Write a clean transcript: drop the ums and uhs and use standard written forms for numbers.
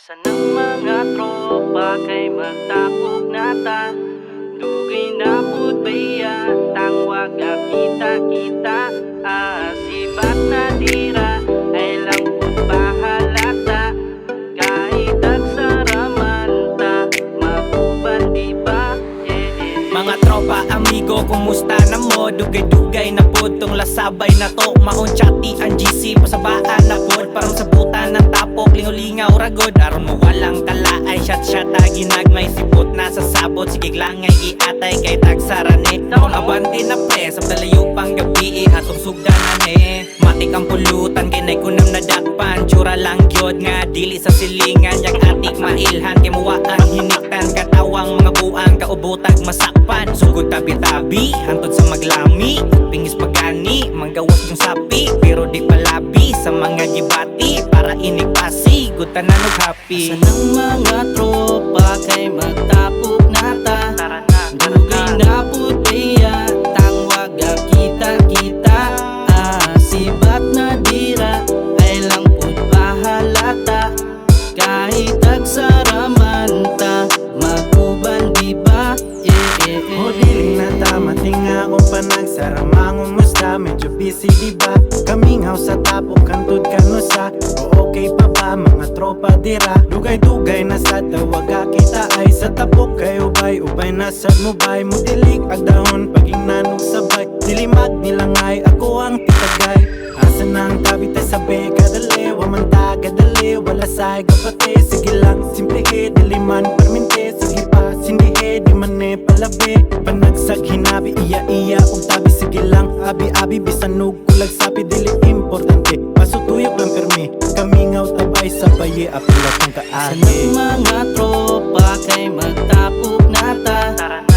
Asa ng mga tropa kay magtapog nata. Dugay na pud baya tangwag kita sibat na dira ay lang pud bahalata. Kahit agsaraman ta maguban diba. Mga tropa, amigo, kumusta na mo? Dugay-dugay na pod tong lasabay na to. Maon chati ang GC, pasabaan na pod. Parang sabutan ng tapok, lingaw-lingaw ragod. Aron mo walang tala ay shot-shot ginagmay sipot na sa sabot. Sige lang ay iatay kay tagsarane. Taon abante na pre, sa dalayo pang gabi atong sugdanan matik ang pulutan, kinay kunam nadakpan. Tsura lang gyud nga dili sa silingan. Yang atik mailhan, kay muwaan hiniktan. Katawang mga buang kaubotag masakpan. Sugod tabi-tabi, hantod sa maglami. Pingis pagani, manggawas yung sapi. Pero di palabi sa mga gibati. Para inipasi, gutan na happy. Asa ng mga tropa kay magtapog nata. Dugay na pud baya tangwag kita sibat na dira ay lang pud bahalata. Kahit agsaraman ta maguban diba. O diling na tama, tinga kong panagsarama. Ngumusta, medyo busy diba? Kamingaw sa tapok, kantod kanusa. O okay pa ba mga tropa dira? Dugay-dugay na sa tawaga kita ay sa tapok kay ubay-ubay na sa mubay. Mudilig ag dahon paging nanog sabay. Dilimag nilangay, ako ang titagay. Asa nang tabi tayo sabi, kadali, waman ta kadali. Wala say kapate, sige lang, simple diliman, permente, sige pa, sindi di man palabi. Panagsag hinabi, iya ug tabi, sige lang, abi bisanog kulag sapi, dili importante. Pasutuyok lang permi, kamingaw tabay sa baye, apila kung Sa kaagi. mga tropa kay magtapog nata.